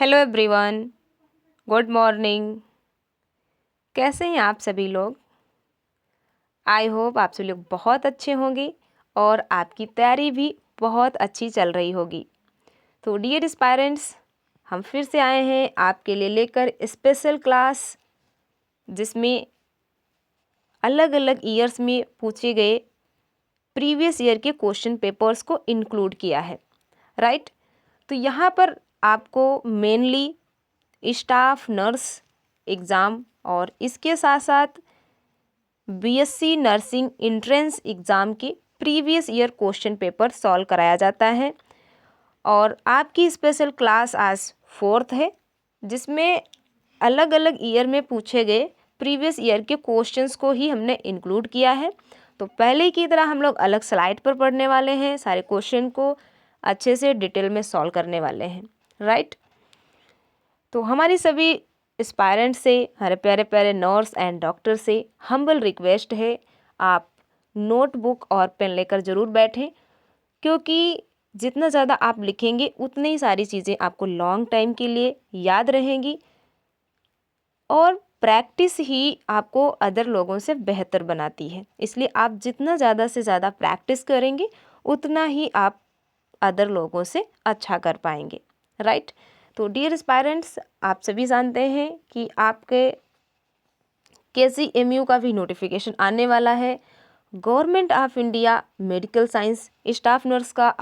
Hello everyone, good morning. कैसे हैं आप सभी लोग? आई होप आप सभी लोग बहुत अच्छे होंगे और आपकी तैयारी भी बहुत अच्छी चल रही होगी। तो डियर एस्पायरेंट्स, हम फिर से आए हैं आपके लिए लेकर स्पेशल क्लास, जिसमें अलग अलग ईयर्स में पूछे गए प्रीवियस ईयर के क्वेश्चन पेपर्स को इंक्लूड किया है, राइट। तो यहाँ पर आपको मेनली स्टाफ नर्स एग्ज़ाम और इसके साथ साथ बीएससी नर्सिंग एंट्रेंस एग्ज़ाम के previous year question paper solve कराया जाता है। और आपकी स्पेशल क्लास आज 4th है, जिसमें अलग अलग ईयर में पूछे गए प्रीवियस ईयर के क्वेश्चंस को ही हमने इंक्लूड किया है। तो पहले की तरह हम लोग अलग स्लाइड पर पढ़ने वाले हैं, सारे क्वेश्चन को अच्छे से डिटेल में सॉल्व करने वाले हैं, राइट। तो हमारी सभी एस्पायरेंट से, हमारे प्यारे प्यारे नर्स एंड डॉक्टर से हम्बल रिक्वेस्ट है, आप नोटबुक और पेन लेकर ज़रूर बैठें, क्योंकि जितना ज़्यादा आप लिखेंगे उतनी ही सारी चीज़ें आपको लॉन्ग टाइम के लिए याद रहेंगी और प्रैक्टिस ही आपको अदर लोगों से बेहतर बनाती है। इसलिए आप जितना ज़्यादा से ज़्यादा प्रैक्टिस करेंगे उतना ही आप अदर लोगों से अच्छा कर पाएंगे, राइट। तो डियर एस्पायरेंट्स, आप सभी जानते हैं कि आपके KCMU का भी नोटिफिकेशन आने वाला है। Government of India medical science staff nurse का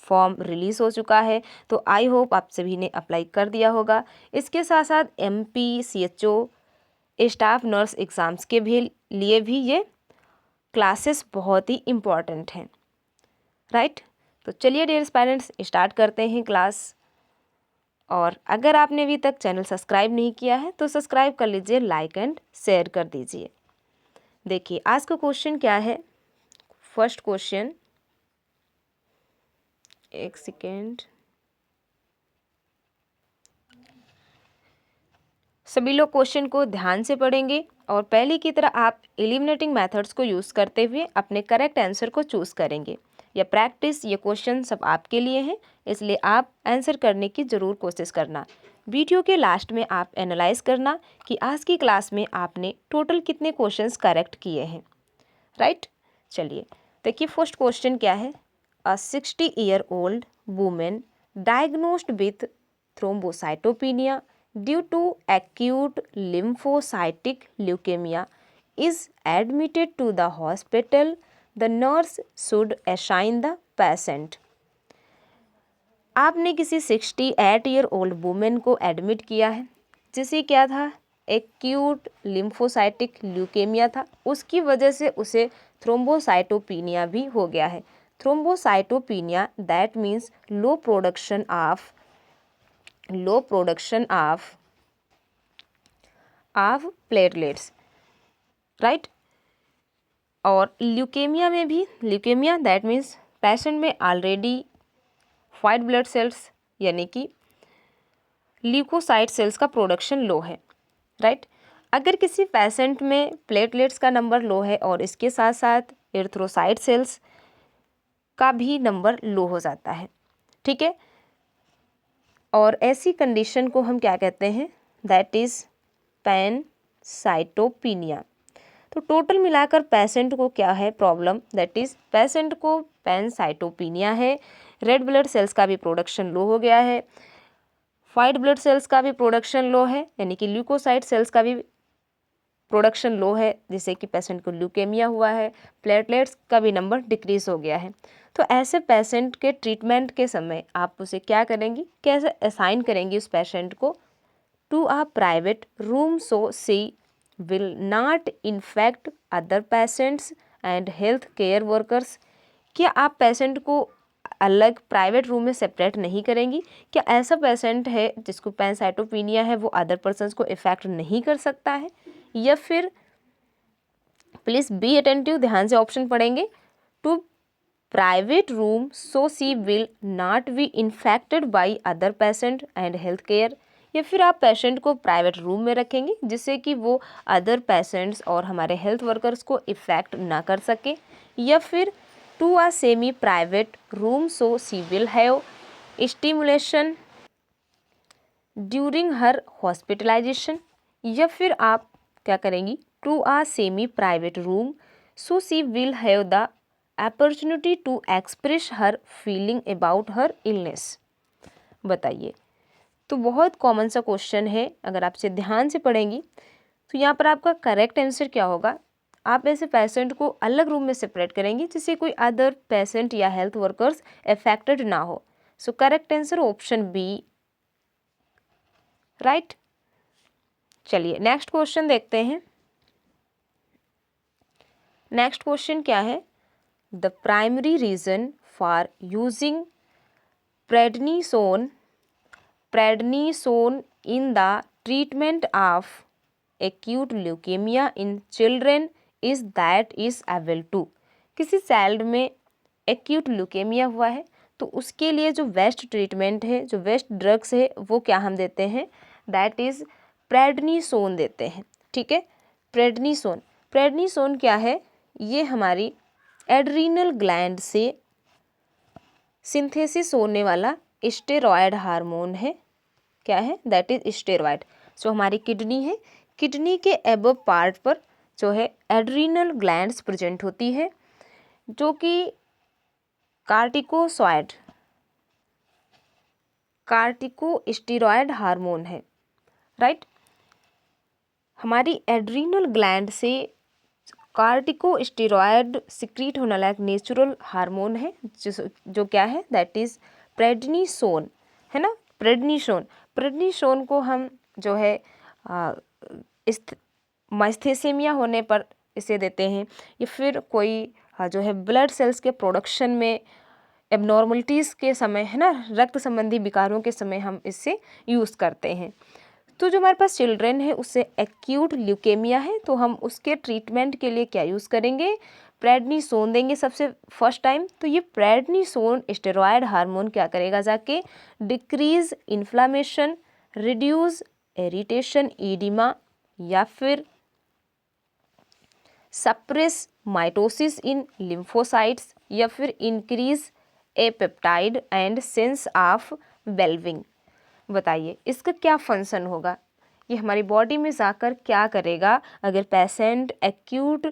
फॉर्म रिलीज़ हो चुका है, तो आई होप आप सभी ने अप्लाई कर दिया होगा। इसके साथ साथ MP CHO staff nurse exams के भी लिए भी ये क्लासेस बहुत ही इम्पॉर्टेंट हैं, राइट। तो चलिए डियर पेरेंट्स, स्टार्ट करते हैं क्लास। और अगर आपने अभी तक चैनल सब्सक्राइब नहीं किया है तो सब्सक्राइब कर लीजिए, लाइक एंड शेयर कर दीजिए। देखिए आज का क्वेश्चन क्या है। फर्स्ट क्वेश्चन, एक सेकेंड, सभी लोग क्वेश्चन को ध्यान से पढ़ेंगे और पहले की तरह आप एलिमिनेटिंग मेथड्स को यूज़ करते हुए अपने करेक्ट आंसर को चूज़ करेंगे। यह प्रैक्टिस, ये क्वेश्चन सब आपके लिए हैं, इसलिए आप आंसर करने की ज़रूर कोशिश करना। वीडियो के लास्ट में आप एनालाइज करना कि आज की क्लास में आपने टोटल कितने क्वेश्चंस करेक्ट किए हैं, राइट। चलिए देखिए फर्स्ट क्वेश्चन क्या है। A 60-year-old women diagnosed with thrombocytopenia due to acute lymphocytic leukemia is admitted to the hospital. The nurse should assign the patient. आपने किसी 68-year-old वुमेन को एडमिट किया है, जिसे क्या था, एक्यूट लिम्फोसाइटिक ल्यूकेमिया था। उसकी वजह से उसे थ्रोम्बोसाइटोपिनिया भी हो गया है। Thrombocytopenia that means low production of platelets, right. और ल्यूकेमिया में भी, ल्यूकेमिया दैट मीन्स पेशेंट में ऑलरेडी वाइट ब्लड सेल्स यानी कि ल्यूकोसाइट सेल्स का प्रोडक्शन लो है, राइट। अगर किसी पेशेंट में प्लेटलेट्स का नंबर लो है और इसके साथ साथ एरिथ्रोसाइट सेल्स का भी नंबर लो हो जाता है, ठीक है। और ऐसी कंडीशन को हम क्या कहते हैं, दैट इज़ पैनसाइटोपिनिया। तो टोटल मिलाकर पेशेंट को क्या है प्रॉब्लम, दैट इज़ पेशेंट को पैनसाइटोपिनिया है। रेड ब्लड सेल्स का भी प्रोडक्शन लो हो गया है, वाइट ब्लड सेल्स का भी प्रोडक्शन लो है, यानी कि ल्यूकोसाइट सेल्स का भी प्रोडक्शन लो है, जिससे कि पेशेंट को ल्यूकेमिया हुआ है। प्लेटलेट्स का भी नंबर डिक्रीज हो गया है। तो ऐसे पेशेंट के ट्रीटमेंट के समय आप उसे क्या करेंगी, कैसे असाइन करेंगी उस पेशेंट को to a private room so she will not infect other patients and health care workers. क्या आप पेशेंट को अलग प्राइवेट रूम में सेपरेट नहीं करेंगी? क्या ऐसा पेशेंट है जिसको पैनसाइटोपिनिया है, वो अदर पर्सन्स को इफेक्ट नहीं कर सकता है? या फिर प्लीज़ बी अटेंटिव, ध्यान से ऑप्शन पढ़ेंगे, to private room so she will not be infected by other patient and health care. या फिर आप पेशेंट को प्राइवेट रूम में रखेंगे जिससे कि वो अदर पेशेंट्स और हमारे हेल्थ वर्कर्स को इफ़ेक्ट ना कर सके। या फिर to a semi private room so she will have stimulation during her hospitalisation, या फिर आप क्या करेंगी, to a semi private room so she will have the opportunity to express her feeling about her illness. बताइए। तो बहुत common सा question है, अगर आप इसे ध्यान से पढ़ेंगी तो यहाँ पर आपका करेक्ट आंसर क्या होगा, आप ऐसे पेशेंट को अलग रूम में सेपरेट करेंगे जिससे कोई अदर पेशेंट या हेल्थ वर्कर्स अफेक्टेड ना हो। So correct answer option B, right. चलिए नेक्स्ट क्वेश्चन देखते हैं। नेक्स्ट क्वेश्चन क्या है, the primary reason for using prednisone in the treatment of acute leukemia in children is that is able to। किसी child में acute leukaemia हुआ है तो उसके लिए जो बेस्ट ट्रीटमेंट है, जो बेस्ट ड्रग्स है, वो क्या हम देते हैं, दैट इज प्रेडनिसोन देते हैं। ठीक है, प्रेडनिसोन। प्रेडनिसोन क्या है, ये हमारी एड्रीनल ग्लैंड से सिंथेसिस होने वाला स्टेरॉयड हार्मोन है। क्या है, दैट इज स्टेरॉयड। जो हमारी किडनी है, किडनी के एबव पार्ट पर जो है एड्रीनल ग्लैंड्स प्रेजेंट होती है, जो कि कार्टिकोस्टेरॉयड हार्मोन है, राइट। हमारी एड्रीनल ग्लैंड से कार्टिकोस्टेरॉयड सिक्रीट होने वाला एक नेचुरल हार्मोन है, जो क्या है, दैट इज प्रेडनिसोन, है ना। प्रेडनिसोन को हम जो है मास्थेसेमिया होने पर इसे देते हैं, या फिर कोई जो है ब्लड सेल्स के प्रोडक्शन में एबनॉर्मलिटीज़ के समय, है ना, रक्त संबंधी विकारों के समय हम इससे यूज़ करते हैं। तो जो हमारे पास चिल्ड्रन है उससे एक्यूट ल्यूकेमिया है, तो हम उसके ट्रीटमेंट के लिए क्या यूज़ करेंगे, प्रेडनिसोन देंगे सबसे फर्स्ट टाइम। तो ये प्रेडनिसोन स्टेरॉयड हार्मोन क्या करेगा, जाके डिक्रीज इन्फ्लामेशन, रिड्यूस इरिटेशन, ईडिमा, या फिर सप्रेस माइटोसिस इन लिम्फोसाइट्स, या फिर increase A peptide and sense of well-being. बताइए इसका क्या फंक्शन होगा, ये हमारी बॉडी में जाकर क्या करेगा अगर पेशेंट एक्यूट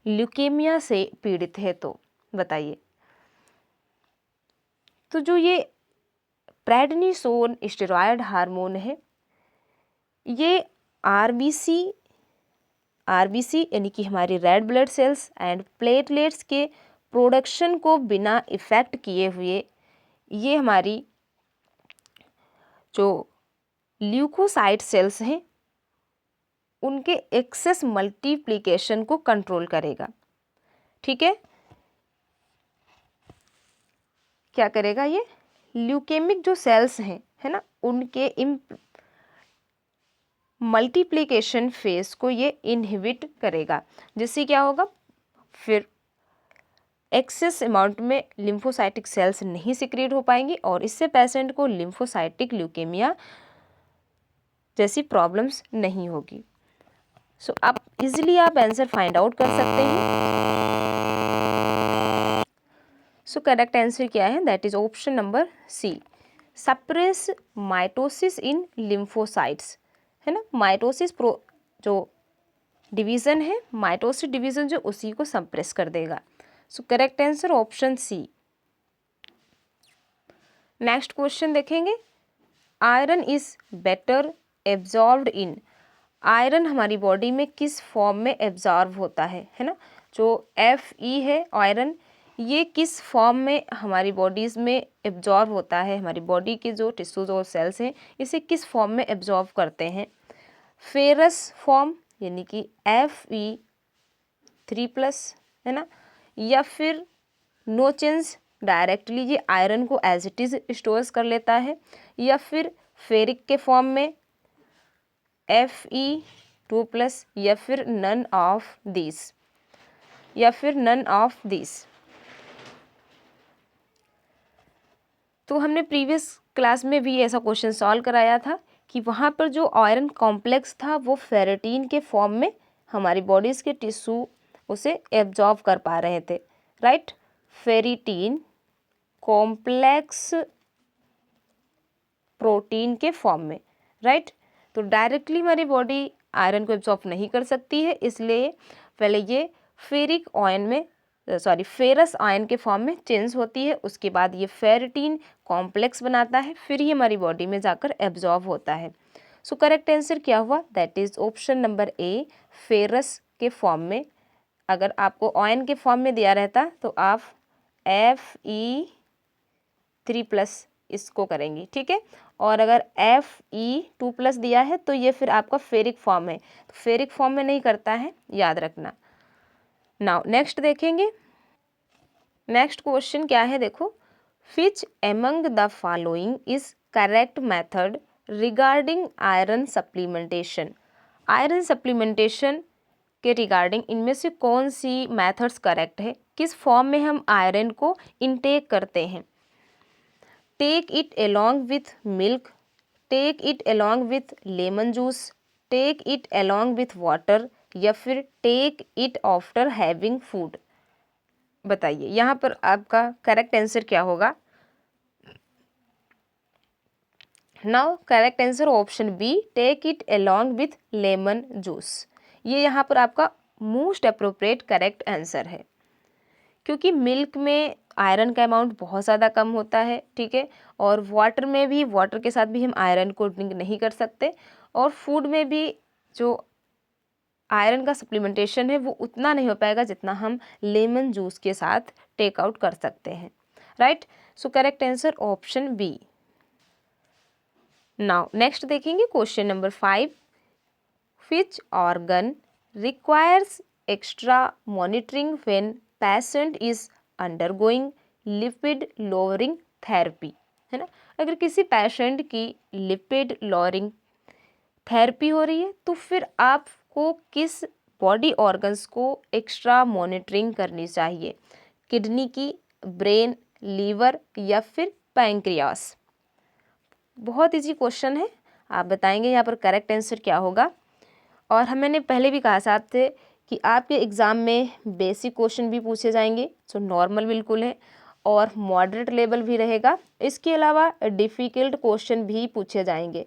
ल्यूकेमिया से पीड़ित है तो। बताइए। तो जो ये प्रेडनिसोन स्टेरॉयड हार्मोन है, ये आरबीसी यानी कि हमारी red blood cells and platelets के प्रोडक्शन को बिना इफेक्ट किए हुए, ये हमारी जो ल्यूकोसाइट सेल्स हैं उनके एक्सेस मल्टीप्लिकेशन को कंट्रोल करेगा। ठीक है, क्या करेगा, ये ल्यूकेमिक जो सेल्स हैं, है ना, उनके मल्टीप्लिकेशन फेज को ये इनहिबिट करेगा, जिससे क्या होगा, फिर एक्सेस अमाउंट में लिम्फोसाइटिक सेल्स नहीं सिक्रीट हो पाएंगी और इससे पेशेंट को लिम्फोसाइटिक ल्यूकेमिया जैसी प्रॉब्लम्स नहीं होगी। सो आप इजीली आप आंसर फाइंड आउट कर सकते हैं। सो करेक्ट आंसर क्या है, that is option number C, suppress mitosis in lymphocytes, है ना। माइटोसिस जो डिवीजन है, माइटोसिस डिवीजन जो उसी को सप्रेस कर देगा। So correct answer option C. Next question देखेंगे, iron is better absorbed in. Iron हमारी बॉडी में किस फॉर्म में एब्जॉर्ब होता है ना। जो Fe है आयरन, ये किस फॉर्म में हमारी बॉडीज में एब्जॉर्ब होता है, हमारी बॉडी के जो टिश्यूज और सेल्स हैं इसे किस फॉर्म में एब्जॉर्ब करते हैं, फेरस फॉर्म यानी कि Fe3+, है ना, या फिर नो चेंज डायरेक्टली ये आयरन को एज इट इज स्टोर्स कर लेता है, या फिर फेरिक के फॉर्म में Fe2+, या फिर नन ऑफ दिस। तो हमने प्रीवियस क्लास में भी ऐसा क्वेश्चन सॉल्व कराया था कि वहाँ पर जो आयरन कॉम्प्लेक्स था वो फेरेटिन के फॉर्म में हमारी बॉडीज़ के टिश्यू उसे एब्जॉर्ब कर पा रहे थे, राइट। फेरिटीन कॉम्प्लेक्स प्रोटीन के फॉर्म में, राइट। तो डायरेक्टली हमारी बॉडी आयरन को एब्जॉर्ब नहीं कर सकती है, इसलिए पहले ये फेरिक आयन में फेरस आयन के फॉर्म में चेंज होती है, उसके बाद ये फेरिटीन कॉम्प्लेक्स बनाता है, फिर ये हमारी बॉडी में जाकर एब्जॉर्ब होता है। सो करेक्ट आंसर क्या हुआ? That is option number A, ferrous के फॉर्म में। अगर आपको आयन के फॉर्म में दिया रहता तो आप Fe3+ इसको करेंगी, ठीक है। और अगर Fe2+ दिया है तो ये फिर आपका फेरिक फॉर्म है, तो फेरिक फॉर्म में नहीं करता है, याद रखना। नाउ नेक्स्ट देखेंगे। नेक्स्ट क्वेश्चन क्या है, देखो, which among the following is correct method regarding iron supplementation. Iron supplementation के रिगार्डिंग इनमें से कौन सी मेथड्स करेक्ट है, किस फॉर्म में हम आयरन को इनटेक करते हैं? Take it along with milk, take it along with lemon juice, take it along with water, या फिर take it after having food. बताइए यहाँ पर आपका करेक्ट आंसर क्या होगा? Now correct answer option B, take it along with lemon juice. ये यहाँ पर आपका मोस्ट अप्रोप्रिएट करेक्ट आंसर है, क्योंकि मिल्क में आयरन का अमाउंट बहुत ज़्यादा कम होता है, ठीक है। और वाटर में भी, वाटर के साथ भी हम आयरन को ड्रिंक नहीं कर सकते, और फूड में भी जो आयरन का सप्लीमेंटेशन है वो उतना नहीं हो पाएगा जितना हम लेमन जूस के साथ टेक आउट कर सकते हैं, right. So correct answer option B. Now next देखेंगे question number 5, which organ requires extra monitoring when patient is undergoing lipid lowering therapy, है ना। अगर किसी पेशेंट की लिपिड लोअरिंग थेरेपी हो रही है तो फिर आपको किस बॉडी ऑर्गन्स को एक्स्ट्रा मॉनिटरिंग करनी चाहिए? किडनी की, ब्रेन, लीवर, या फिर पैंक्रियास? बहुत इजी क्वेश्चन है, आप बताएंगे यहाँ पर करेक्ट आंसर क्या होगा। और मैंने पहले भी कहा साहब थे कि आपके एग्ज़ाम में बेसिक क्वेश्चन भी पूछे जाएंगे, जो नॉर्मल बिल्कुल है, और मॉडरेट लेवल भी रहेगा। इसके अलावा डिफ़िकल्ट क्वेश्चन भी पूछे जाएंगे,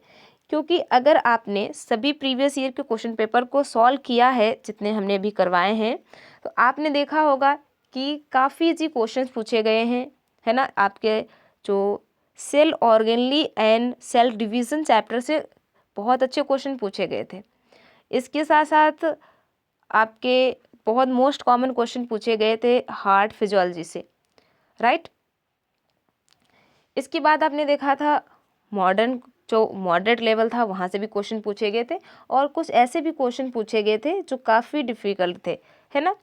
क्योंकि अगर आपने सभी प्रीवियस ईयर के क्वेश्चन पेपर को सॉल्व किया है, जितने हमने अभी करवाए हैं, तो आपने देखा होगा कि काफ़ी इजी क्वेश्चन पूछे गए हैं, है ना। आपके जो cell organelle and cell division chapter से बहुत अच्छे क्वेश्चन पूछे गए थे। इसके साथ साथ आपके बहुत मोस्ट कॉमन क्वेश्चन पूछे गए थे हार्ट फिजियोलॉजी से, राइट। इसके बाद आपने देखा था मॉडर्न, जो मॉडरेट लेवल था वहाँ से भी क्वेश्चन पूछे गए थे, और कुछ ऐसे भी क्वेश्चन पूछे गए थे जो काफ़ी डिफ़िकल्ट थे, है ना।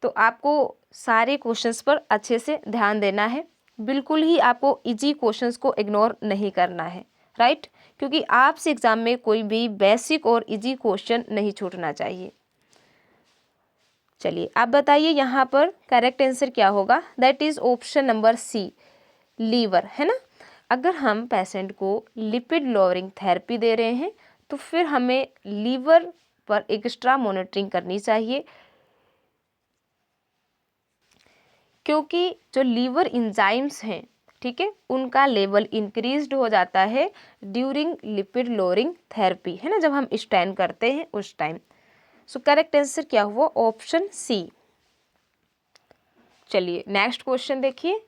तो आपको सारे क्वेश्चंस पर अच्छे से ध्यान देना है, बिल्कुल ही आपको इजी क्वेश्चंस को इग्नोर नहीं करना है, राइट, क्योंकि आपसे एग्ज़ाम में कोई भी बेसिक और इजी क्वेश्चन नहीं छूटना चाहिए। चलिए आप बताइए यहाँ पर करेक्ट आंसर क्या होगा? That is option number C, liver, है ना। अगर हम पेशेंट को लिपिड लोअरिंग थेरेपी दे रहे हैं तो फिर हमें लीवर पर एक्स्ट्रा मॉनिटरिंग करनी चाहिए, क्योंकि जो लीवर इंजाइम्स हैं, ठीक है, उनका लेवल इंक्रीज्ड हो जाता है ड्यूरिंग लिपिड लोअरिंग थेरेपी, है ना, जब हम स्टैंड करते हैं उस टाइम। सो करेक्ट आंसर क्या हुआ? Option C. चलिए नेक्स्ट क्वेश्चन देखिए,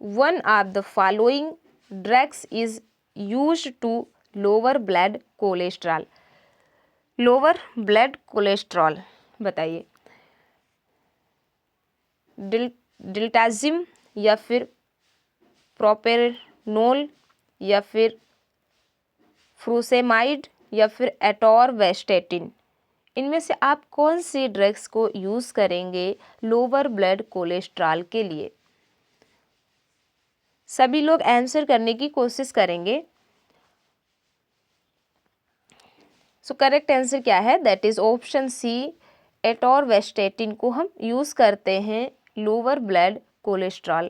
one of the following drugs is used to lower blood cholesterol. Lower blood cholesterol बताइए, डिल्टाजिम, या फिर प्रोपेनोल, या फिर फ्रूसेमाइड, या फिर एटोरवेस्टेटिन। इनमें से आप कौन सी ड्रग्स को यूज़ करेंगे लोअर ब्लड कोलेस्ट्रॉल के लिए? सभी लोग आंसर करने की कोशिश करेंगे। सो करेक्ट आंसर क्या है? दैट इज ऑप्शन सी, एटोरवेस्टेटिन को हम यूज़ करते हैं लोअर ब्लड कोलेस्ट्रॉल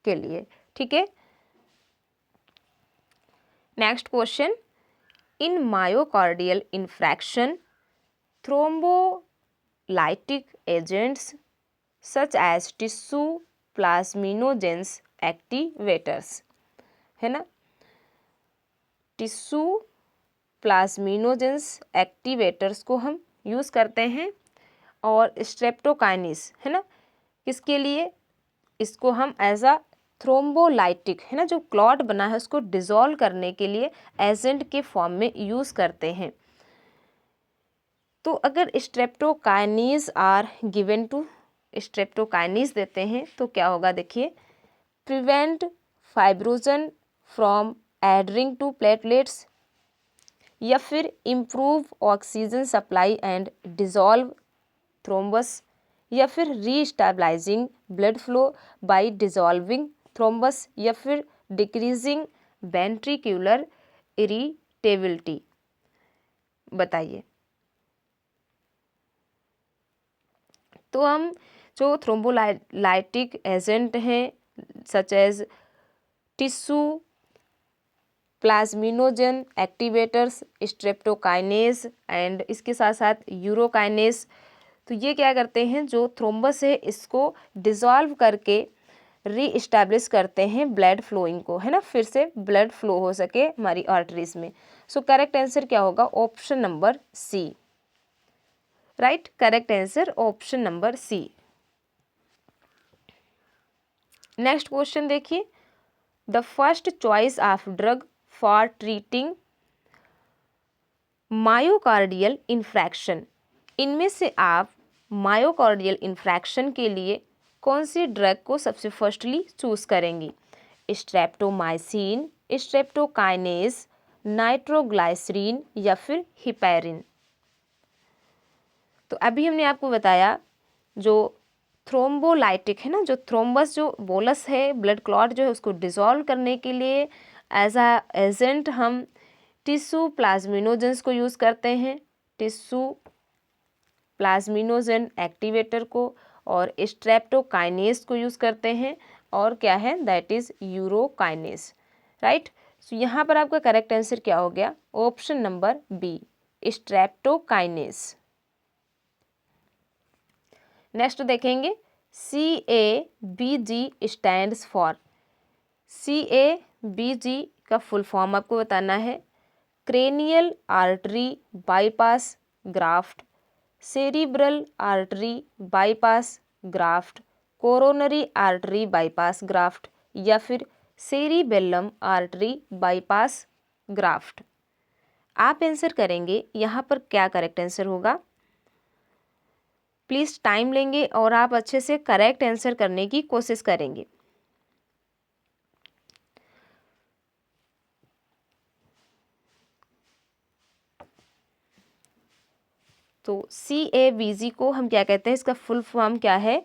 के लिए, ठीक है। Next question, in myocardial infarction thrombolytic agents such as tissue plasminogens activators, है ना। टिश्यू प्लाज्मिनोजेंस एक्टिवेटर्स को हम यूज़ करते हैं, और स्ट्रेप्टोकाइनेस है ना, किसके लिए, इसको हम एज अ थ्रोम्बोलाइटिक है ना, जो क्लॉट बना है उसको डिसॉल्व करने के लिए एजेंट के फॉर्म में यूज़ करते हैं। तो अगर streptokinase are given to, streptokinase देते हैं तो क्या होगा, देखिए, prevent fibrinogen from adhering to platelets, या फिर improve oxygen supply and dissolve thrombus, या फिर restabilising blood flow by dissolving thrombus, या फिर डिक्रीजिंग वेंट्रिकुलर इरिटेबिलिटी। बताइए। तो हम जो थ्रोम्बोलाइटिक एजेंट हैं such as tissue plasminogen activators, streptokinase and इसके साथ साथ यूरोकाइनेस, तो ये क्या करते हैं, जो थ्रोम्बस है इसको डिसॉल्व करके रीइस्टेब्लिश करते हैं ब्लड फ्लोइंग को, है ना, फिर से ब्लड फ्लो हो सके हमारी आर्टरीज में। सो करेक्ट आंसर क्या होगा, option number C. Right, correct answer option number C. Next question देखिए, the first choice of drug for treating myocardial infarction, इनमें से आप मायोकार्डियल इन्फ्रैक्शन के लिए कौन सी ड्रग को सबसे फर्स्टली चूज करेंगी, स्ट्रेप्टोमाइसिन, स्ट्रेप्टोकाइनेस, नाइट्रोग्लाइसरीन, या फिर हिपैरिन। तो अभी हमने आपको बताया जो थ्रोम्बोलाइटिक है ना, जो थ्रोम्बस जो बोलस है, ब्लड क्लॉट जो है उसको डिसॉल्व करने के लिए एज अ एजेंट हम टिश्यू प्लाज्मिनोजेंस को यूज़ करते हैं, टिश्यू प्लाज्मिनोजेन एक्टिवेटर को, और स्ट्रेप्टोकाइनेस को यूज़ करते हैं, और क्या है, that is urokinase. Right, so यहाँ पर आपका करेक्ट आंसर क्या हो गया, option number B, streptokinase. Next देखेंगे, CABG स्टैंड्स फॉर, CABG का फुल फॉर्म आपको बताना है, cranial artery bypass graft, cerebral artery bypass graft, coronary artery bypass graft, या फिर सेरिबेलम आर्टरी बाईपास ग्राफ्ट। आप आंसर करेंगे यहाँ पर क्या करेक्ट आंसर होगा, प्लीज़ टाइम लेंगे और आप अच्छे से करेक्ट आंसर करने की कोशिश करेंगे। तो CABG को हम क्या कहते हैं, इसका फुल फॉर्म क्या है,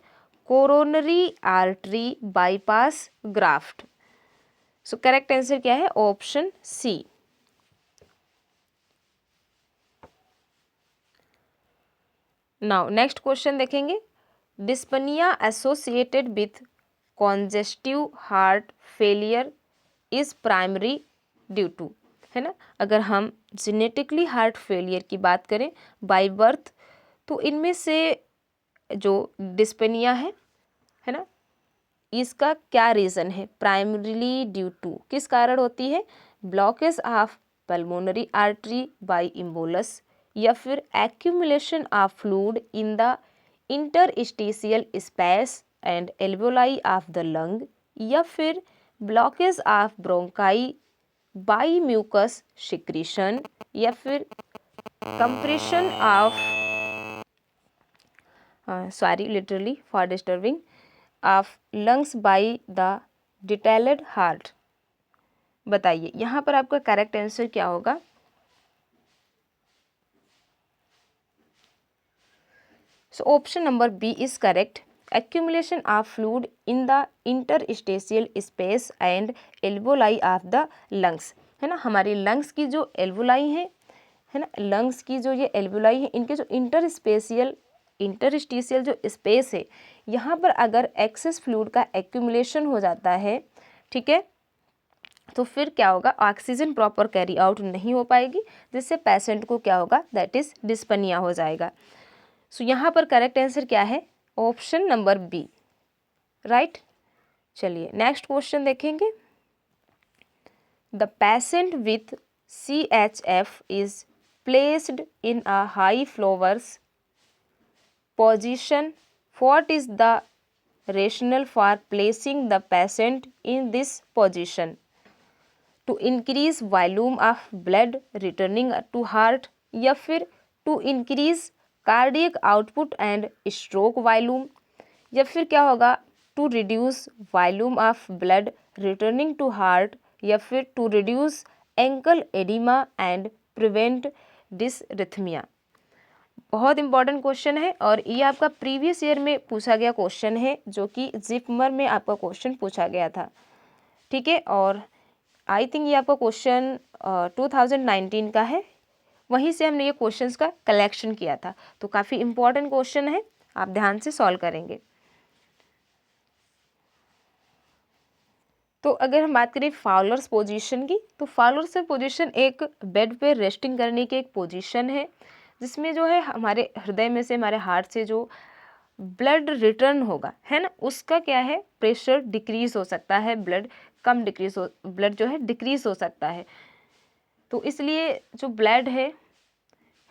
coronary artery bypass graft. So correct answer क्या है, option C. Now next question देखेंगे, dyspnoea associated with congestive heart failure is primary due to, है ना, अगर हम जेनेटिकली हार्ट फेलियर की बात करें बाय बर्थ, तो इनमें से जो डिस्पेनिया है ना, इसका क्या रीज़न है, प्राइमरीली ड्यू टू किस कारण होती है, blockage of pulmonary artery by embolus, या फिर accumulation of fluid in the interstitial space and alveoli of the lung, या फिर blockage of bronchi by mucus secretion, या फिर compression of sorry literally for disturbing of lungs by the detailed heart. बताइए यहाँ पर आपका करेक्ट आंसर क्या होगा, so option number B is correct, accumulation of fluid in the interstitial space and alveoli of the lungs, है ना, हमारी lungs की जो एल्वोलाई है ना, लंग्स की जो ये एल्वोलाई है, इनके जो इंटरस्टिशियल जो स्पेस है, यहाँ पर अगर एक्सेस फ्लूइड का एक्यूमुलेशन हो जाता है, ठीक है, तो फिर क्या होगा, ऑक्सीजन प्रॉपर कैरी आउट नहीं हो पाएगी, जिससे पेशेंट को क्या होगा, दैट इज डिस्पनिया हो जाएगा। सो यहाँ पर करेक्ट आंसर क्या है, ऑप्शन नंबर बी। राइट, चलिए नेक्स्ट क्वेश्चन देखेंगे, the patient with CHF is placed in a high flowers position. What is the rationale for placing the patient in this position? To increase volume of blood returning to heart, या फिर to increase cardiac output and stroke volume, या फिर क्या होगा to reduce volume of blood returning to heart, या फिर to reduce ankle oedema and prevent dysrhythmia. बहुत important question है और ये आपका प्रीवियस ईयर में पूछा गया क्वेश्चन है, जो कि जिपमर में आपका क्वेश्चन पूछा गया था। ठीक है, और आई थिंक ये आपका क्वेश्चन 2019 का है, वहीं से हमने ये क्वेश्चंस का कलेक्शन किया था। तो काफ़ी इंपॉर्टेंट क्वेश्चन है, आप ध्यान से सॉल्व करेंगे। तो अगर हम बात करें फाउलर्स पोजीशन की, तो फाउलर्स पोजीशन एक बेड पे रेस्टिंग करने की एक पोजीशन है, जिसमें जो है हमारे हृदय में से, हमारे हार्ट से जो ब्लड रिटर्न होगा, है ना, उसका क्या है, प्रेशर डिक्रीज हो सकता है, ब्लड जो है डिक्रीज हो सकता है। तो इसलिए जो ब्लड है,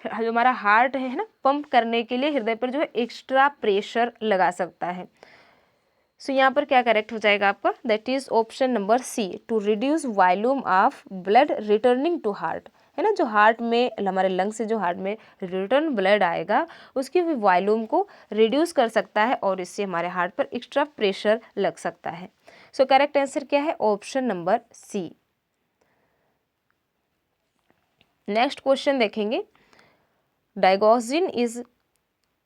जो हमारा हार्ट है ना, पंप करने के लिए हृदय पर जो है एक्स्ट्रा प्रेशर लगा सकता है। सो यहाँ पर क्या करेक्ट हो जाएगा आपका, that is option number C, to reduce volume of blood returning to heart, है ना, जो हार्ट में, हमारे लंग से जो हार्ट में रिटर्न ब्लड आएगा उसकी भी वॉल्यूम को रिड्यूस कर सकता है और इससे हमारे हार्ट पर एक्स्ट्रा प्रेशर लग सकता है। सो करेक्ट आंसर क्या है, option number C. Next question देखेंगे, digoxin is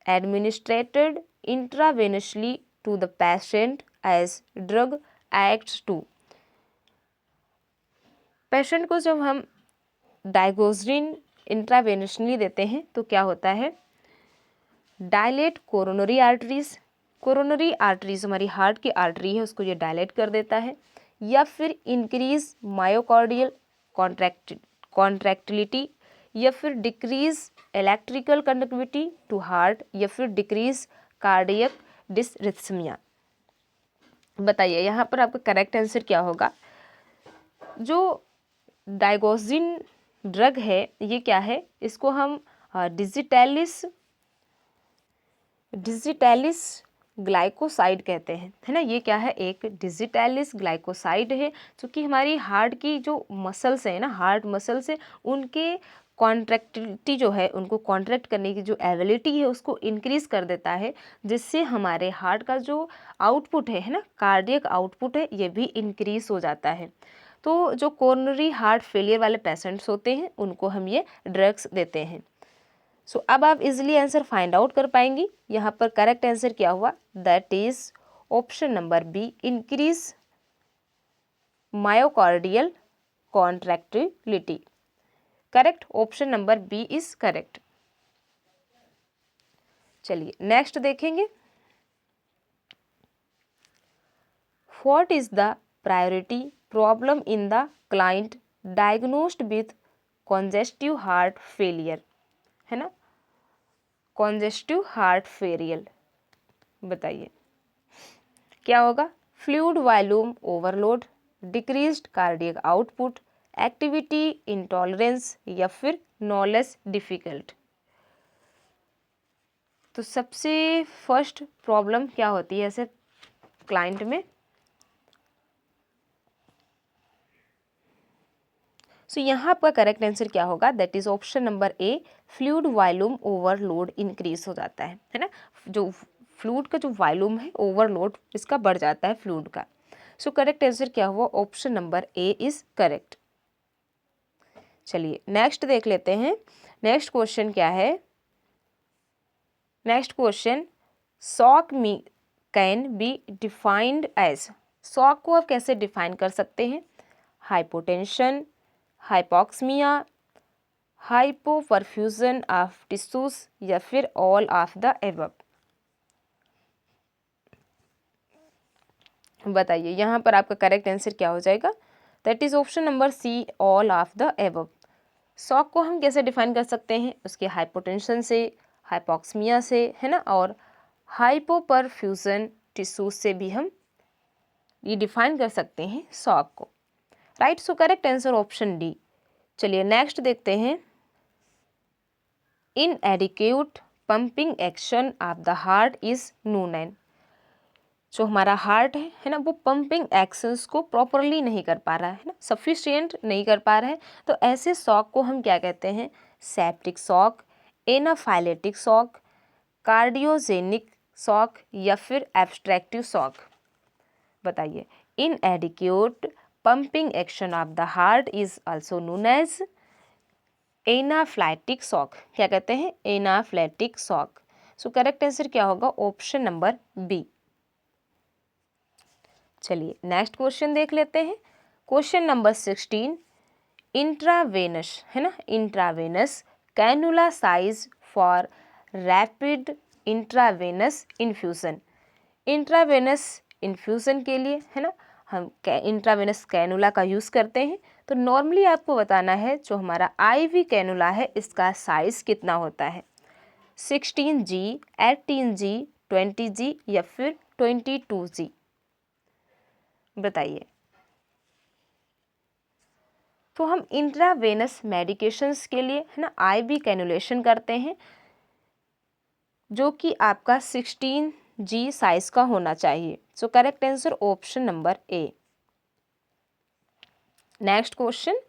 administered intravenously to the patient as drug acts to. Patient को जब हम डाइगोक्सिन इंट्रावेनसली देते हैं तो क्या होता है, डायलेट कोरोनरी आर्टरीज हमारी हार्ट की आर्टरी है, उसको ये डायलेट कर देता है, या फिर इंक्रीज मायोकार्डियल कॉन्ट्रैक्टिलिटी, या फिर decrease electrical conductivity to heart, या फिर डिक्रीज कार्डियक डिसरिथमिया। बताइए यहाँ पर आपका करेक्ट आंसर क्या होगा। जो डाइगोक्सिन ड्रग है ये क्या है, इसको हम डिजिटैलिस ग्लाइकोसाइड कहते हैं, है ना। ये क्या है, एक डिजिटैलिस ग्लाइकोसाइड है, जो कि हमारी हार्ट की जो मसल्स है ना, हार्ट मसल्स है, उनके कॉन्ट्रैक्टिलिटी जो है, उनको कॉन्ट्रैक्ट करने की जो एबिलिटी है उसको इंक्रीज कर देता है, जिससे हमारे हार्ट का जो आउटपुट है ना, कार्डियक आउटपुट है, ये भी इंक्रीज हो जाता है। तो जो कोरोनरी हार्ट फेलियर वाले पेशेंट्स होते हैं उनको हम ये ड्रग्स देते हैं। सो अब आप इजिली आंसर फाइंड आउट कर पाएंगी। यहाँ पर करेक्ट आंसर क्या हुआ, that is option number B, increase myocardial contractility. Correct, option number B is correct. चलिए नेक्स्ट देखेंगे, what is the priority problem in the client diagnosed with congestive heart failure, है ना, कॉन्जेस्टिव हार्ट फेलियर। बताइए क्या होगा, fluid volume overload, decreased cardiac output, activity intolerance, या फिर knowledge difficult. तो सबसे फर्स्ट प्रॉब्लम क्या होती है ऐसे क्लाइंट में, सो यहाँ आपका करेक्ट आंसर क्या होगा, that is option number A, fluid volume overload increase हो जाता है ना, जो फ्लूइड का जो वॉल्यूम है ओवरलोड इसका बढ़ जाता है फ्लूइड का। सो करेक्ट आंसर क्या हुआ, option number A is correct. चलिए नेक्स्ट देख लेते हैं, नेक्स्ट क्वेश्चन क्या है, next question, shock me can be defined as, shock को आप कैसे डिफाइन कर सकते हैं, hypotension, hypoxaemia, hypoperfusion of tissues, या फिर ऑल ऑफ द एबव। बताइए यहाँ पर आपका करेक्ट आंसर क्या हो जाएगा, that is option number C, all of the above. Shock को हम कैसे डिफाइन कर सकते हैं, उसके हाइपोटेंशन से, हाइपोक्सिमिया से, है ना, और हाइपोपरफ्यूजन टिश्यूज से भी हम ये डिफाइन कर सकते हैं शॉक को। Right, so correct answer option D, चलिए नेक्स्ट देखते हैं। Inadequate pumping action of the heart is known as. जो हमारा हार्ट है ना, वो पंपिंग एक्शंस को प्रॉपरली नहीं कर पा रहा है ना, सफिशिएंट नहीं कर पा रहा है, तो ऐसे शॉक को हम क्या कहते हैं? Septic shock, anaphylactic shock, cardiogenic shock या फिर एब्स्ट्रैक्टिव शॉक। बताइए। Inadequate pumping action of the heart is also known as anaphylactic shock. क्या कहते हैं? Anaphylactic shock. So correct answer क्या होगा? Option number B. चलिए नेक्स्ट क्वेश्चन देख लेते हैं। क्वेश्चन नंबर 16, इंट्रावेनस है ना, intravenous cannula size for rapid intravenous infusion. Intravenous infusion के लिए है ना हम इंट्रावेनस कैनुला का यूज़ करते हैं। तो नॉर्मली आपको बताना है जो हमारा आईवी कैनुला है इसका साइज़ कितना होता है? 16G, 18G, 20G या फिर 22G। बताइए। तो हम इंट्रावेनस मेडिकेशंस के लिए है ना आईवी कैनुलेशन करते हैं, जो कि आपका 16G साइज का होना चाहिए। सो correct answer option number A. Next question,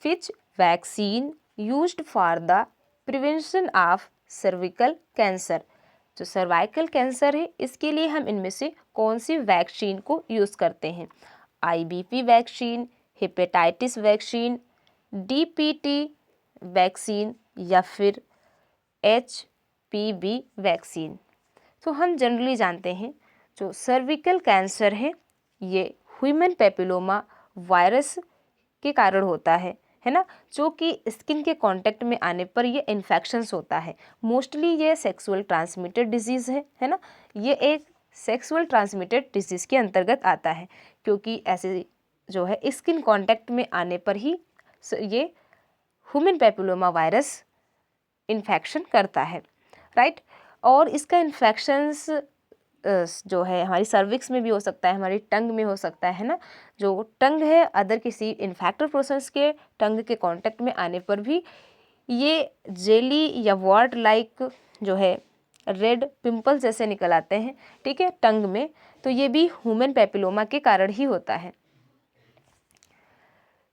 which vaccine used for the prevention of cervical cancer. जो सर्वाइकल कैंसर है इसके लिए हम इनमें से कौन सी वैक्सीन को यूज़ करते हैं? IBP vaccine, hepatitis vaccine, DPT vaccine या फिर एचपीवी वैक्सीन। तो हम जनरली जानते हैं जो सर्विकल कैंसर है ये ह्यूमन पेपिलोमा वायरस के कारण होता है ना, जो कि स्किन के कांटेक्ट में आने पर ये इन्फेक्शंस होता है। मोस्टली ये सेक्सुअल ट्रांसमिटेड डिजीज़ है ना, ये एक सेक्सुअल ट्रांसमिटेड डिजीज़ के अंतर्गत आता है, क्योंकि ऐसे जो है स्किन कांटेक्ट में आने पर ही ये ह्यूमन पेपिलोमा वायरस इन्फेक्शन करता है, राइट। और इसका इन्फेक्शंस जो है हमारी सर्विक्स में भी हो सकता है, हमारी टंग में हो सकता है ना। जो टंग है अदर किसी इन्फेक्टर प्रोसेस के टंग के कांटेक्ट में आने पर भी ये जेली या वार्ट लाइक जो है रेड पिंपल जैसे निकल आते हैं, ठीक है, टंग में। तो ये भी ह्यूमन पेपिलोमा के कारण ही होता है।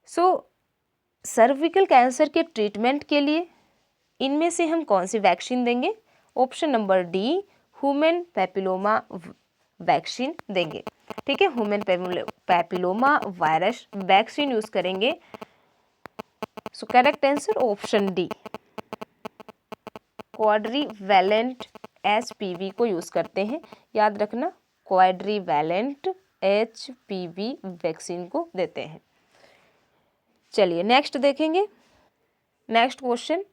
सो सर्विकल कैंसर के ट्रीटमेंट के लिए इनमें से हम कौन सी वैक्सीन देंगे? Option number D, human papilloma vaccine देंगे, ठीक है। Human papilloma virus vaccine use करेंगे। So correct answer option D, quadrivalent HPV को यूज करते हैं। याद रखना, क्वाड्रीवैलेंट एचपीवी वैक्सीन को देते हैं। चलिए नेक्स्ट देखेंगे। Next question,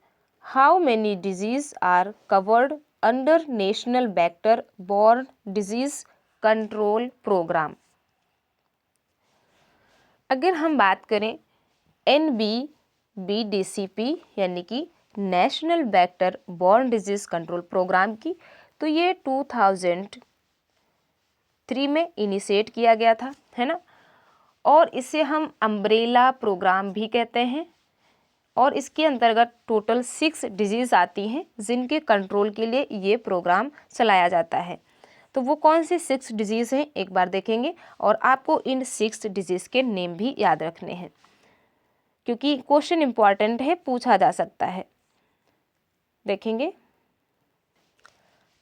how many disease are covered under national vector borne disease control programme. अगर हम बात करें NBBDCP यानी कि national vector borne disease control programme की, तो ये 2003 में इनिशिएट किया गया था, है ना। और इसे हम अम्ब्रेला प्रोग्राम भी कहते हैं। और इसके अंतर्गत टोटल 6 डिजीज़ आती हैं जिनके कंट्रोल के लिए ये प्रोग्राम चलाया जाता है। तो वो कौन सी 6 डिजीज़ हैं एक बार देखेंगे, और आपको इन 6 डिजीज़ के नेम भी याद रखने हैं, क्योंकि क्वेश्चन इम्पॉर्टेंट है, पूछा जा सकता है। देखेंगे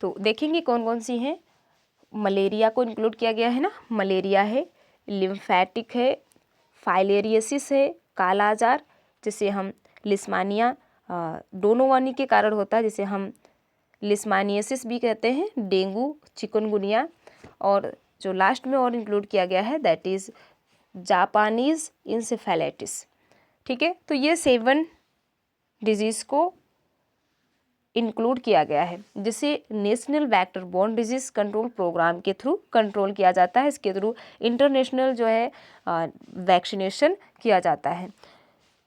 तो देखेंगे कौन कौन सी हैं। मलेरिया को इंक्लूड किया गया है ना, मलेरिया है, लिम्फेटिक है, फाइलेरियसिस है, काला आजार जिसे हम लिस्मानिया डोनोवानी के कारण होता है, जिसे हम लिस्मानियसिस भी कहते हैं, डेंगू, चिकनगुनिया, और जो लास्ट में और इंक्लूड किया गया है दैट इज़ जापानीज़ इंसेफेलाइटिस, ठीक है। तो ये 7 डिजीज़ को इंक्लूड किया गया है, जिसे national vector borne disease control programme के थ्रू कंट्रोल किया जाता है। इसके थ्रू इंटरनेशनल जो है वैक्सीनेशन किया जाता है।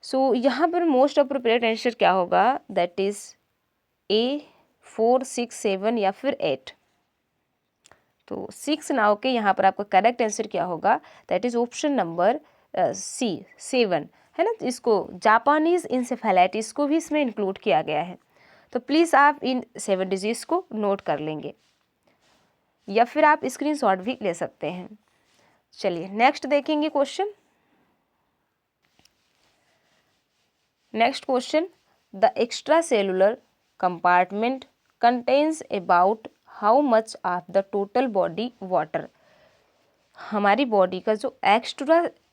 सो यहाँ पर मोस्ट अप्रोप्रिएट आंसर क्या होगा? दैट इज़ A, 4, 6, 7 या फिर 8। तो 6 ना होके यहाँ पर आपका करेक्ट आंसर क्या होगा? That is option number C, 7। है ना, इसको जापानीज़ इंसेफेलाइटिस को भी इसमें इंक्लूड किया गया है। तो प्लीज़ आप इन 7 डिजीज़ को नोट कर लेंगे या फिर आप स्क्रीनशॉट भी ले सकते हैं। चलिए नेक्स्ट देखेंगे question. Next question, the extra cellular compartment contains about how much of the total body water. हमारी बॉडी का जो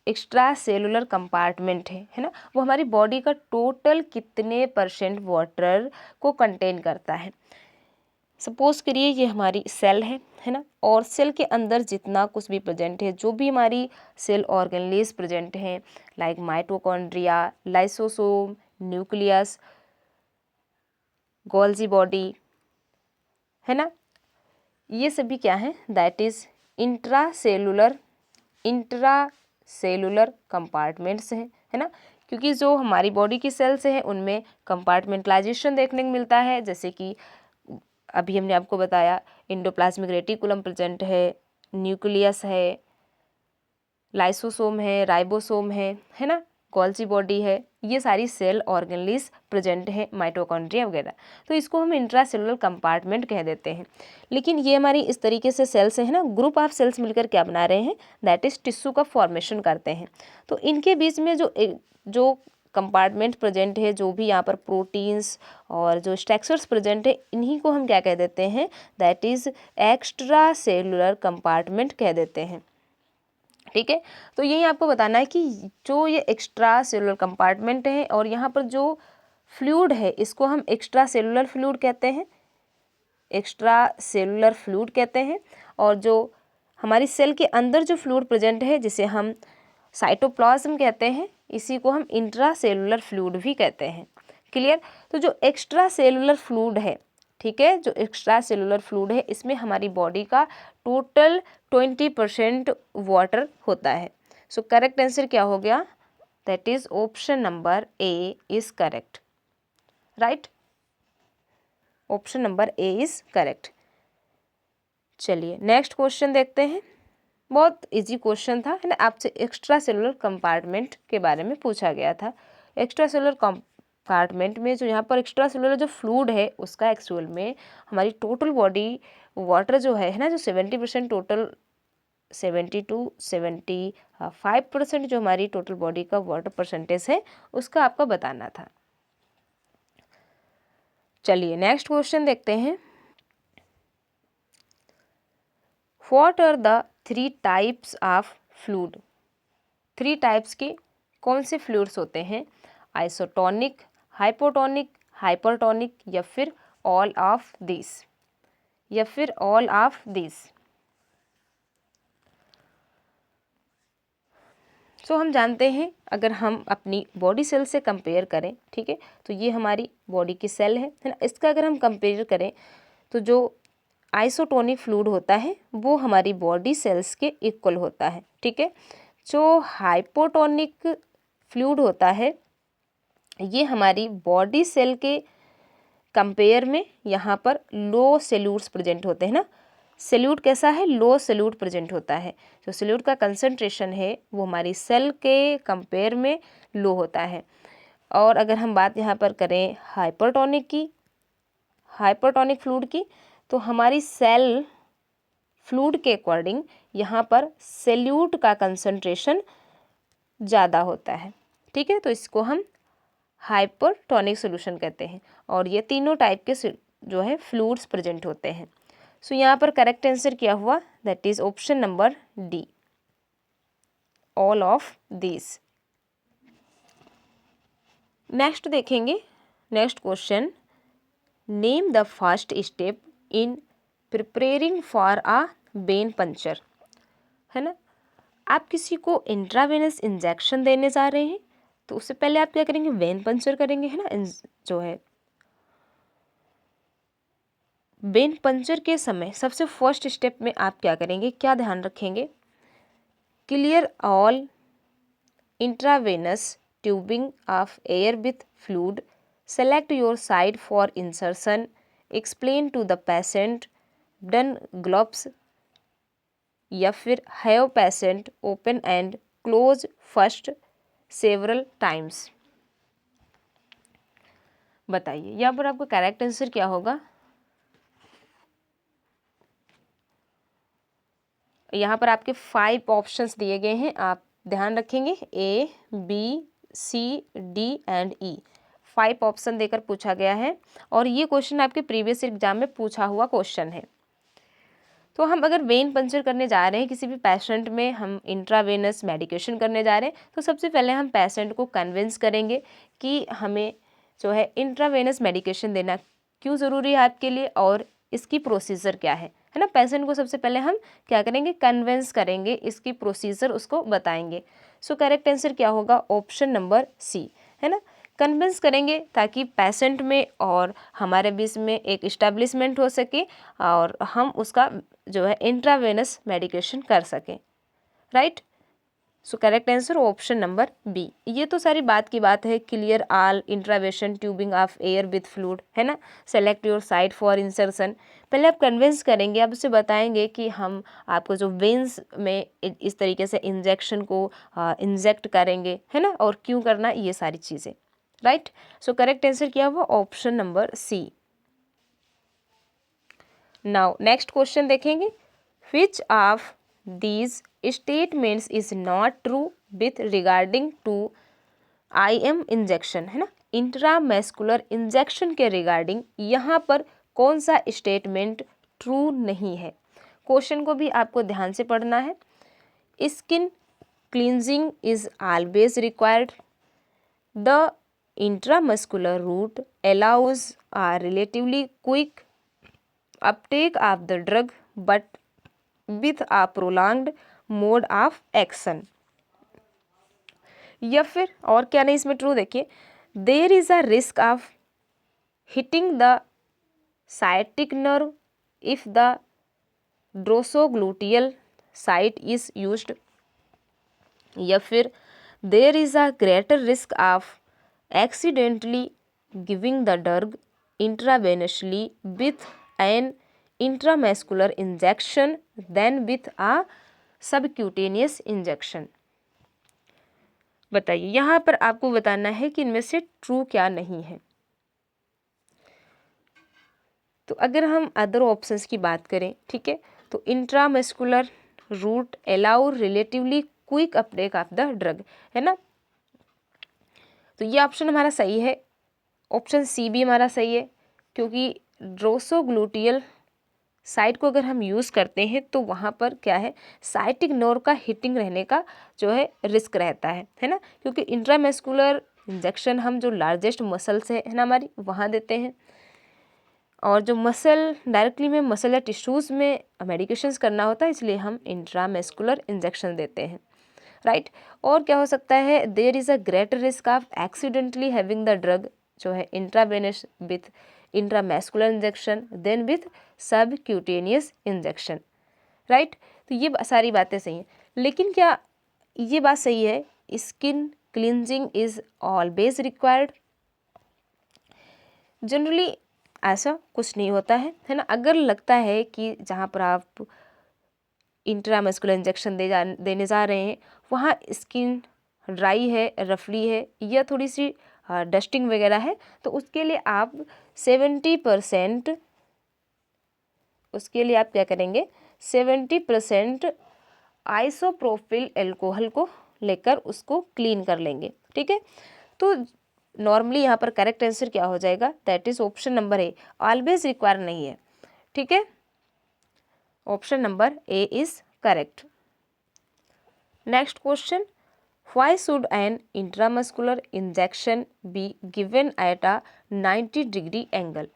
एक्स्ट्रा सेलुलर कंपार्टमेंट है ना, वो हमारी बॉडी का टोटल कितने % वाटर को कंटेन करता है। सपोज करिए ये हमारी सेल है ना, और सेल के अंदर जितना कुछ भी प्रेजेंट है, जो भी हमारी सेल ऑर्गेनलीज प्रेजेंट हैं, like mitochondria, lysosome, nucleus, Golgi body, है ना, ये सभी क्या है, दैट इज इंट्रासेलुलर कंपार्टमेंट्स हैं, है ना, क्योंकि जो हमारी बॉडी की सेल्स हैं उनमें कंपार्टमेंटलाइजेशन देखने को मिलता है, जैसे कि अभी हमने आपको बताया एंडोप्लाज्मिक रेटिकुलम प्रेजेंट है, न्यूक्लियस है, लाइसोसोम है, राइबोसोम है ना, गोल्जी बॉडी है, ये सारी सेल ऑर्गेनलीज प्रेजेंट है, माइटोकॉन्ड्रिया वगैरह। तो इसको हम इंट्रासेलुलर कंपार्टमेंट कह देते हैं। लेकिन ये हमारी इस तरीके से सेल्स है ना, ग्रुप ऑफ सेल्स मिलकर क्या बना रहे हैं, दैट इज टिश्यू का फॉर्मेशन करते हैं। तो इनके बीच में जो कंपार्टमेंट प्रेजेंट है, जो भी यहाँ पर प्रोटीन्स और जो स्ट्रक्चर्स प्रेजेंट है, इन्हीं को हम क्या कह देते हैं, that is extra cellular compartment कह देते हैं। ठीक है, तो यही आपको बताना है कि जो ये एक्स्ट्रा सेलुलर कंपार्टमेंट है और यहाँ पर जो फ्लूइड है इसको हम एक्स्ट्रा सेलुलर फ्लूइड कहते हैं, एक्स्ट्रा सेलुलर फ्लूइड कहते हैं। और जो हमारी सेल के अंदर जो फ्लूइड प्रेजेंट है, जिसे हम साइटोप्लाज्म कहते हैं, इसी को हम इंट्रा सेलुलर फ्लूइड भी कहते हैं। क्लियर। तो जो एक्स्ट्रा सेलुलर फ्लूइड है, ठीक है, जो एक्स्ट्रा सेलुलर फ्लूइड है, इसमें हमारी बॉडी का टोटल 20% वाटर होता है। सो करेक्ट आंसर क्या हो गया, that is option number A is correct, right, option number A is correct. चलिए नेक्स्ट क्वेश्चन देखते हैं। बहुत इजी क्वेश्चन था, है ना, आपसे एक्स्ट्रा सेलुलर कंपार्टमेंट के बारे में पूछा गया था। एक्स्ट्रा सेलुलर कंपार्टमेंट में जो यहाँ पर एक्स्ट्रा सेलुलर जो फ्लूइड है, उसका एक्चुअल में हमारी टोटल बॉडी वाटर जो है ना, जो 70% टोटल 70 to 75% जो हमारी टोटल बॉडी का वाटर परसेंटेज है, उसका आपको बताना था। चलिए नेक्स्ट क्वेश्चन देखते हैं। What are the 3 types of fluid. 3 types के कौन से फ्लूइड्स होते हैं, आइसोटोनिक, हाइपोटोनिक, हाइपरटोनिक, या फिर ऑल ऑफ दिस, या फिर ऑल ऑफ दिस। सो हम जानते हैं, अगर हम अपनी बॉडी सेल से कंपेयर करें, ठीक है, तो ये हमारी बॉडी की सेल है ना, इसका अगर हम कंपेयर करें तो जो आइसोटोनिक फ्लूइड होता है वो हमारी बॉडी सेल्स के इक्वल होता है। ठीक है, जो हाइपोटोनिक फ्लूइड होता है ये हमारी बॉडी सेल के कंपेयर में यहाँ पर लो सेल्यूट्स प्रेजेंट होते हैं ना। सेल्यूट कैसा है, लो सेल्यूट प्रेजेंट होता है। जो सेल्यूट का कंसंट्रेशन है वो हमारी सेल के कंपेयर में लो होता है। और अगर हम बात यहाँ पर करें हाइपरटोनिक की, हाइपरटोनिक फ्लूइड की, तो हमारी सेल फ्लूइड के अकॉर्डिंग यहाँ पर सेल्यूट का कंसंट्रेशन ज़्यादा होता है। ठीक है, तो इसको हम हाइपरटोनिक सॉल्यूशन कहते हैं। और ये तीनों टाइप के जो है फ्लूइड्स प्रेजेंट होते हैं। सो यहाँ पर करेक्ट आंसर क्या हुआ, that is option number D, all of this. Next देखेंगे, next question, name the first step in preparing for a vein puncture. है ना, आप किसी को इंट्रावेनस इंजेक्शन देने जा रहे हैं तो उससे पहले आप क्या करेंगे, वेन पंचर करेंगे, है ना। जो है वेन पंचर के समय सबसे फर्स्ट स्टेप में आप क्या करेंगे, क्या ध्यान रखेंगे, clear all intravenous tubing of air with fluid, select your side for insertion, explain to the patient, don gloves, या फिर have patient open and close first several times. बताइए यहाँ पर आपका करेक्ट आंसर क्या होगा। यहाँ पर आपके 5 ऑप्शंस दिए गए हैं, आप ध्यान रखेंगे A, B, C, D and E। 5 option देकर पूछा गया है और ये क्वेश्चन आपके प्रीवियस एग्जाम में पूछा हुआ क्वेश्चन है। तो हम अगर वेन पंचर करने जा रहे हैं किसी भी पेशेंट में, हम इंट्रावेनस मेडिकेशन करने जा रहे हैं, तो सबसे पहले हम पेशेंट को कन्विंस करेंगे कि हमें जो है इंट्रावेनस मेडिकेशन देना क्यों ज़रूरी है आपके लिए और इसकी प्रोसीजर क्या है ना। पेशेंट को सबसे पहले हम क्या करेंगे, कन्विंस करेंगे, इसकी प्रोसीजर उसको बताएंगे। सो करेक्ट आंसर क्या होगा, ऑप्शन नंबर सी, है ना। कन्विंस करेंगे ताकि पेशेंट में और हमारे बीच में एक इस्टेब्लिशमेंट हो सके और हम उसका जो है इंट्रावेनस मेडिकेशन कर सकें, right. So correct answer option number B. ये तो सारी बात की बात है, clear all intravenous tubing of air with fluid, है ना। Select your site for insertion. पहले आप कन्विंस करेंगे, आप उसे बताएंगे कि हम आपको जो वेन्स में इस तरीके से इंजेक्शन को इंजेक्ट करेंगे, है ना, और क्यों करना, ये सारी चीज़ें, राइट। सो करेक्ट आंसर क्या हुआ, option number C. Now next question देखेंगे, which of these statements is not true with regarding to IM injection, है ना। इंट्रामस्कुलर इंजेक्शन के रिगार्डिंग यहाँ पर कौन सा स्टेटमेंट ट्रू नहीं है। क्वेश्चन को भी आपको ध्यान से पढ़ना है। Skin cleansing is always required, the intramuscular route allows a relatively quick uptake of the drug but with a prolonged mode of action। या फिर और क्या नहीं इसमें ट्रू, देखिए, there is a risk of hitting the sciatic nerve if the dorsogluteal site is used. या फिर there is a greater risk of accidentally giving the drug intravenously with an intramuscular injection then with a subcutaneous injection. बताइए यहाँ पर आपको बताना है कि इनमें से ट्रू क्या नहीं है। तो अगर हम अदर ऑप्शंस की बात करें, ठीक है, तो intramuscular route allow relatively quick Uptake of the drug, है ना। तो ये ऑप्शन हमारा सही है, ऑप्शन सी भी हमारा सही है, क्योंकि ड्रोसोग्लूटियल साइट को अगर हम यूज़ करते हैं तो वहाँ पर क्या है, साइटिक नर्व का हिटिंग रहने का जो है रिस्क रहता है ना। क्योंकि इंट्रामस्कुलर इंजेक्शन हम जो लार्जेस्ट मसल्स है ना हमारी, वहाँ देते हैं, और जो मसल डायरेक्टली में मसल या टिश्यूज़ में मेडिकेशंस करना होता है, इसलिए हम इंट्रामस्कुलर इंजेक्शन देते हैं, राइट। और क्या हो सकता है, there is a greater risk of accidentally having the drug जो है intravenous with intramuscular injection then with subcutaneous injection, right. तो ये सारी बातें सही हैं, लेकिन क्या ये बात सही है, skin cleansing is always required. Generally ऐसा कुछ नहीं होता है ना। अगर लगता है कि जहाँ पर आप इंट्रामस्कुलर इंजेक्शन देने जा रहे हैं वहाँ स्किन ड्राई है, रफली है या थोड़ी सी डस्टिंग वगैरह है, तो उसके लिए आप 70% उसके लिए आप क्या करेंगे, 70% आइसोप्रोपिल एल्कोहल को लेकर उसको क्लीन कर लेंगे, ठीक है। तो नॉर्मली यहाँ पर करेक्ट आंसर क्या हो जाएगा, that is option number A, always require नहीं है, ठीक है। Option number A is correct. Next question, why should an intramuscular injection be given at a 90 degree angle.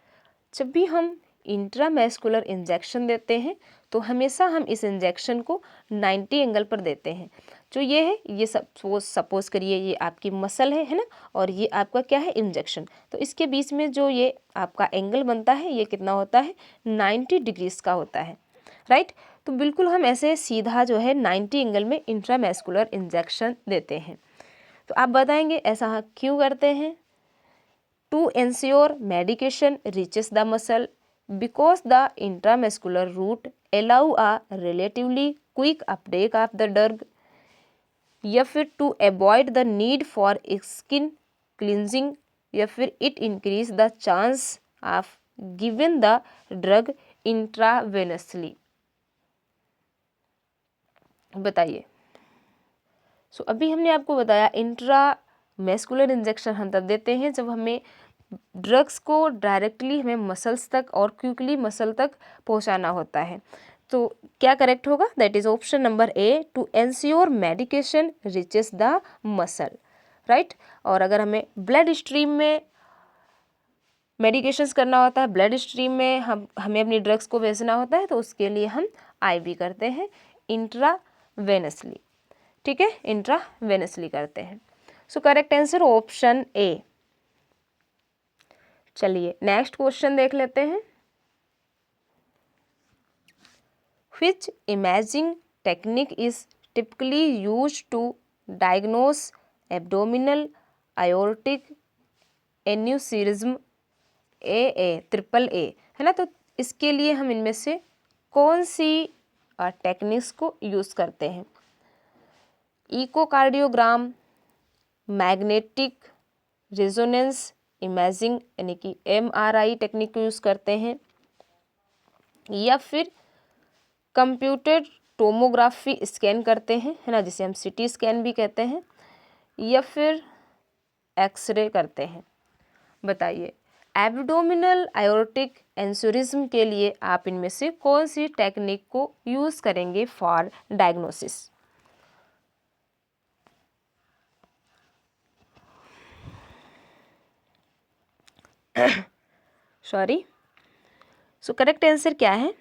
जब भी हम इंट्रामस्कुलर इंजेक्शन देते हैं तो हमेशा हम इस इंजेक्शन को 90 एंगल पर देते हैं। जो ये है, ये सपोज करिए ये आपकी मसल है ना, और ये आपका क्या है, इंजेक्शन। तो इसके बीच में जो ये आपका एंगल बनता है ये कितना होता है, 90 डिग्रीज का होता है, राइट। तो बिल्कुल हम ऐसे सीधा जो है 90 एंगल में इंट्रामस्कुलर इंजेक्शन देते हैं। तो आप बताएंगे ऐसा क्यों करते हैं। To ensure medication reaches the muscle because the intramuscular route allow a relatively quick uptake of the drug। या फिर to avoid the need for skin cleansing, या फिर it increase the chance of given the drug intravenously. बताइए। So अभी हमने आपको बताया intra muscular injection हम तब देते हैं जब हमें ड्रग्स को डायरेक्टली हमें मसल्स तक और क्विकली मसल तक पहुंचाना होता है। तो क्या करेक्ट होगा? That is option number A, to ensure medication reaches the muscle, right. और अगर हमें ब्लड स्ट्रीम में मेडिकेशंस करना होता है, ब्लड स्ट्रीम में हमें अपनी ड्रग्स को भेजना होता है, तो उसके लिए हम आईवी करते हैं, इंट्रावेनसली, ठीक है, इंट्रावेनसली करते हैं। सो करेक्ट आंसर ऑप्शन ए। चलिए नेक्स्ट क्वेश्चन देख लेते हैं। Which imaging technique is typically used to diagnose abdominal aortic aneurysm AA triple A, है ना। तो इसके लिए हम इनमें से कौन सी टेक्निक्स को यूज़ करते हैं? इकोकार्डियोग्राम, मैग्नेटिक रेजोनेंस इमेजिंग यानी कि MRI टेक्निक को यूज़ करते हैं, या फिर कंप्यूटर टोमोग्राफी स्कैन करते हैं, है ना, जिसे हम CT स्कैन भी कहते हैं, या फिर एक्सरे करते हैं। बताइए। एब्डोमिनल आयोर्टिक एन्यूरिज्म के लिए आप इनमें से कौन सी टेक्निक को यूज़ करेंगे for diagnosis? Sorry. So correct answer क्या है?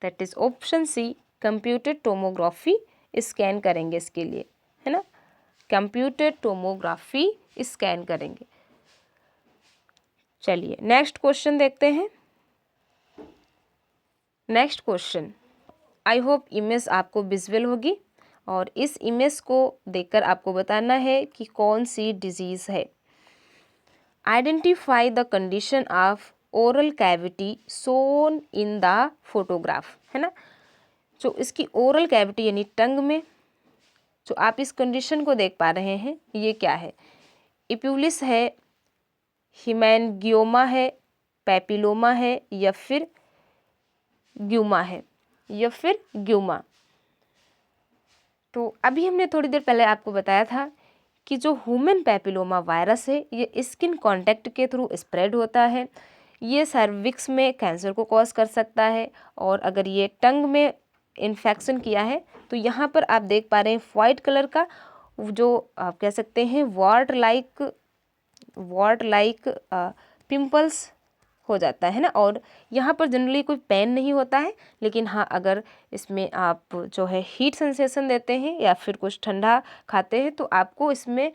That is option C, computer tomography scan करेंगे इसके लिए, है ना, कंप्यूटर टोमोग्राफी स्कैन करेंगे। चलिए नेक्स्ट क्वेश्चन देखते हैं। Next question, I hope image आपको विजुअल होगी और इस इमेज को देखकर आपको बताना है कि कौन सी डिजीज है। Identify the condition of oral cavity shown in the photograph, है ना। जो इसकी ओरल कैविटी यानी टंग में जो आप इस कंडीशन को देख पा रहे हैं, ये क्या है? इप्यूलिस है, हिमैनगियोमा है, पैपिलोमा है, या फिर ग्यूमा है, या फिर ग्यूमा। तो अभी हमने थोड़ी देर पहले आपको बताया था कि जो ह्यूमन पैपिलोमा वायरस है ये स्किन कांटेक्ट के थ्रू स्प्रेड होता है। ये सर्विक्स में कैंसर को कॉज कर सकता है, और अगर ये टंग में इन्फेक्शन किया है तो यहाँ पर आप देख पा रहे हैं वाइट कलर का जो आप कह सकते हैं वार्ट लाइक पिंपल्स हो जाता है ना। और यहाँ पर जनरली कोई पेन नहीं होता है, लेकिन हाँ अगर इसमें आप जो है हीट सेंसेशन देते हैं या फिर कुछ ठंडा खाते हैं तो आपको इसमें,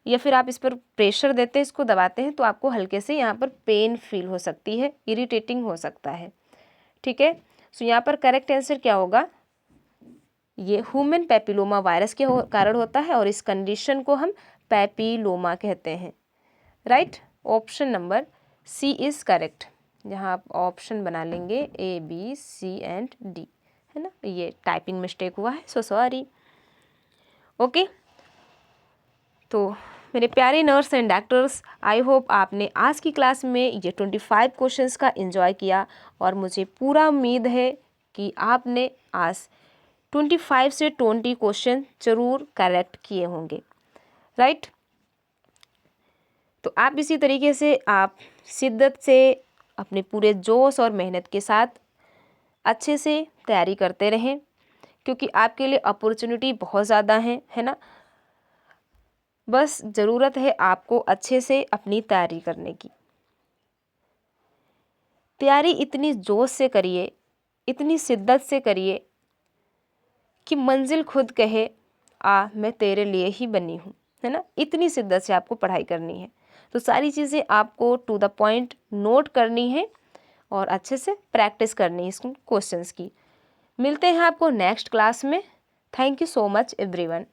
या फिर आप इस पर प्रेशर देते हैं, इसको दबाते हैं, तो आपको हल्के से यहाँ पर पेन फील हो सकती है, इरिटेटिंग हो सकता है, ठीक है। सो यहाँ पर करेक्ट आंसर क्या होगा? ये ह्यूमन पैपिलोमा वायरस के कारण होता है और इस कंडीशन को हम पैपिलोमा कहते हैं, right. Option number C is correct. यहाँ आप ऑप्शन बना लेंगे A, B, C and D, है ना। ये टाइपिंग मिस्टेक हुआ है, सो सॉरी। ओके, तो मेरे प्यारे nurse and doctors, I hope आपने आज की क्लास में ये 25 क्वेश्चंस का एंजॉय किया, और मुझे पूरा उम्मीद है कि आपने आज 25 से 20 क्वेश्चन जरूर करेक्ट किए होंगे, राइट। तो आप इसी तरीके से आप शिद्दत से अपने पूरे जोश और मेहनत के साथ अच्छे से तैयारी करते रहें, क्योंकि आपके लिए अपॉर्चुनिटी बहुत ज़्यादा है ना। बस ज़रूरत है आपको अच्छे से अपनी तैयारी करने की। तैयारी इतनी जोश से करिए, इतनी शिद्दत से करिए कि मंजिल खुद कहे मैं तेरे लिए ही बनी हूँ, है ना। इतनी शिद्दत से आपको पढ़ाई करनी है। तो सारी चीज़ें आपको टू द पॉइंट नोट करनी है और अच्छे से प्रैक्टिस करनी है इस क्वेश्चंस की। मिलते हैं आपको नेक्स्ट क्लास में। Thank you so much everyone.